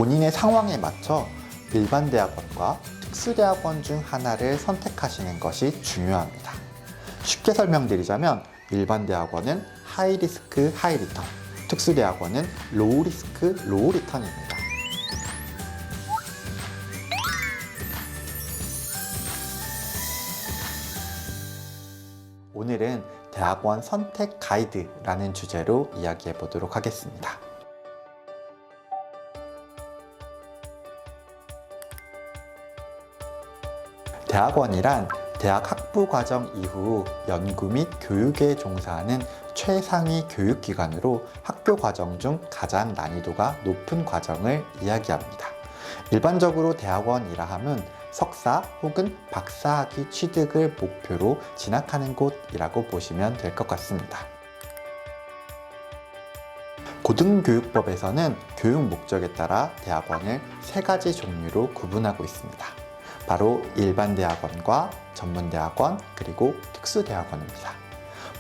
본인의 상황에 맞춰 일반 대학원과 특수대학원 중 하나를 선택하시는 것이 중요합니다. 쉽게 설명드리자면 일반 대학원은 하이 리스크 하이 리턴, 특수대학원은 로우 리스크 로우 리턴입니다. 오늘은 대학원 선택 가이드라는 주제로 이야기해 보도록 하겠습니다. 대학원이란 대학 학부 과정 이후 연구 및 교육에 종사하는 최상위 교육기관으로 학교 과정 중 가장 난이도가 높은 과정을 이야기합니다. 일반적으로 대학원이라 함은 석사 혹은 박사학위 취득을 목표로 진학하는 곳이라고 보시면 될 것 같습니다. 고등교육법에서는 교육 목적에 따라 대학원을 세 가지 종류로 구분하고 있습니다. 바로 일반 대학원과 전문 대학원 그리고 특수대학원입니다.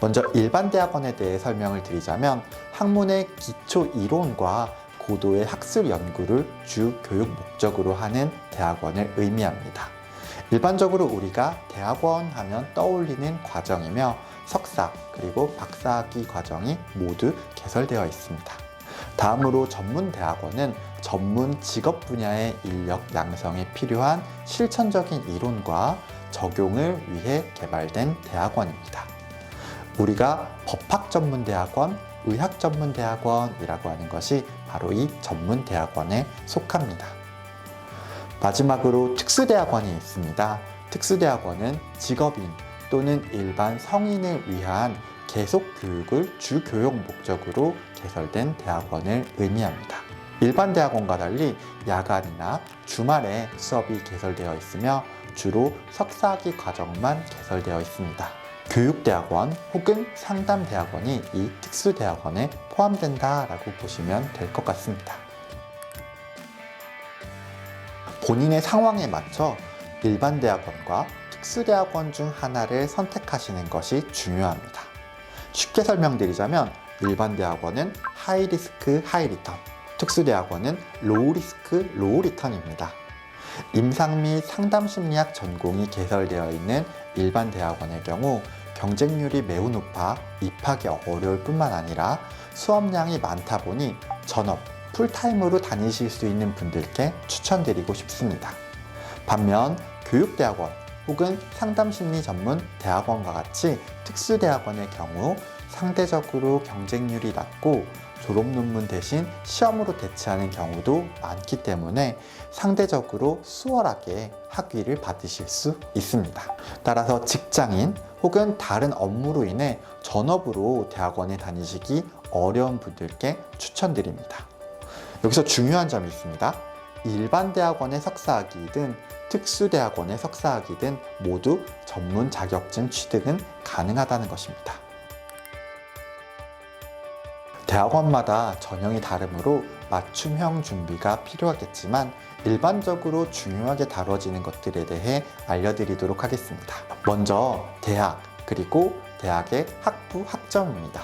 먼저 일반 대학원에 대해 설명을 드리자면 학문의 기초 이론과 고도의 학술 연구를 주 교육 목적으로 하는 대학원을 의미합니다. 일반적으로 우리가 대학원 하면 떠올리는 과정이며 석사 그리고 박사학위 과정이 모두 개설되어 있습니다. 다음으로 전문 대학원은 전문 직업 분야의 인력 양성에 필요한 실천적인 이론과 적용을 위해 개발된 대학원입니다. 우리가 법학 전문 대학원, 의학 전문 대학원이라고 하는 것이 바로 이 전문 대학원에 속합니다. 마지막으로 특수대학원이 있습니다. 특수대학원은 직업인 또는 일반 성인을 위한 계속 교육을 주 교육 목적으로 개설된 대학원을 의미합니다. 일반 대학원과 달리 야간이나 주말에 수업이 개설되어 있으며 주로 석사학위 과정만 개설되어 있습니다. 교육대학원 혹은 상담대학원이 이 특수대학원에 포함된다라고 보시면 될 것 같습니다. 본인의 상황에 맞춰 일반 대학원과 특수대학원 중 하나를 선택하시는 것이 중요합니다. 쉽게 설명드리자면 일반 대학원은 하이 리스크 하이 리턴, 특수대학원은 로우 리스크 로우 리턴입니다. 임상 및 상담 심리학 전공이 개설되어 있는 일반 대학원의 경우 경쟁률이 매우 높아 입학이 어려울 뿐만 아니라 수업량이 많다 보니 전업, 풀타임으로 다니실 수 있는 분들께 추천드리고 싶습니다. 반면 교육대학원 혹은 상담심리 전문 대학원과 같이 특수대학원의 경우 상대적으로 경쟁률이 낮고 졸업 논문 대신 시험으로 대체하는 경우도 많기 때문에 상대적으로 수월하게 학위를 받으실 수 있습니다. 따라서 직장인 혹은 다른 업무로 인해 전업으로 대학원에 다니시기 어려운 분들께 추천드립니다. 여기서 중요한 점이 있습니다. 일반 대학원의 석사학위든 특수대학원의 석사학위든 모두 전문 자격증 취득은 가능하다는 것입니다. 대학원마다 전형이 다르므로 맞춤형 준비가 필요하겠지만 일반적으로 중요하게 다뤄지는 것들에 대해 알려드리도록 하겠습니다. 먼저 대학 그리고 대학의 학부 학점입니다.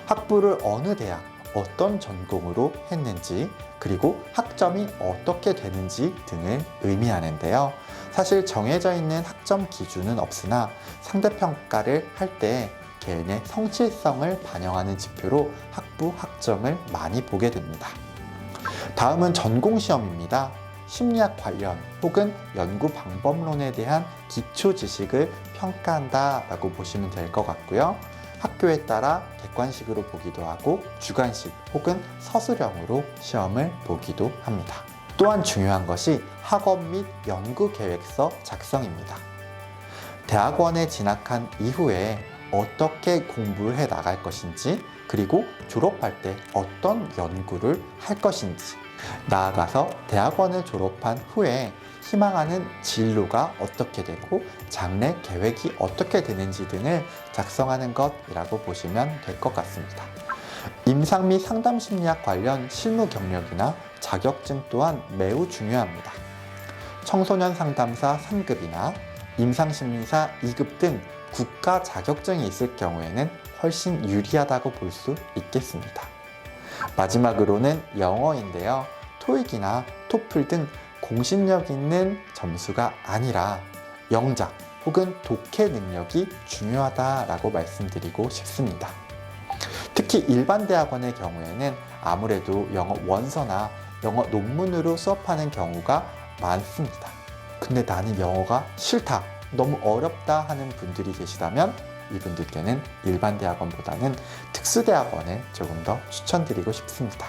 학부를 어느 대학, 어떤 전공으로 했는지 그리고 학점이 어떻게 되는지 등을 의미하는데요. 사실 정해져 있는 학점 기준은 없으나 상대평가를 할 때 개인의 성실성을 반영하는 지표로 학부 학점을 많이 보게 됩니다. 다음은 전공시험입니다. 심리학 관련 혹은 연구 방법론에 대한 기초 지식을 평가한다라고 보시면 될 것 같고요. 학교에 따라 객관식으로 보기도 하고 주관식 혹은 서술형으로 시험을 보기도 합니다. 또한 중요한 것이 학업 및 연구계획서 작성입니다. 대학원에 진학한 이후에 어떻게 공부를 해 나갈 것인지 그리고 졸업할 때 어떤 연구를 할 것인지 나아가서 대학원을 졸업한 후에 희망하는 진로가 어떻게 되고 장래 계획이 어떻게 되는지 등을 작성하는 것이라고 보시면 될 것 같습니다. 임상 및 상담 심리학 관련 실무 경력이나 자격증 또한 매우 중요합니다. 청소년 상담사 3급이나 임상심리사 2급 등 국가 자격증이 있을 경우에는 훨씬 유리하다고 볼 수 있겠습니다. 마지막으로는 영어인데요. 토익이나 토플 등 공신력 있는 점수가 아니라 영작 혹은 독해 능력이 중요하다라고 말씀드리고 싶습니다. 특히 일반 대학원의 경우에는 아무래도 영어 원서나 영어 논문으로 수업하는 경우가 많습니다. 근데 나는 영어가 싫다, 너무 어렵다 하는 분들이 계시다면 이분들께는 일반 대학원보다는 특수대학원을 조금 더 추천드리고 싶습니다.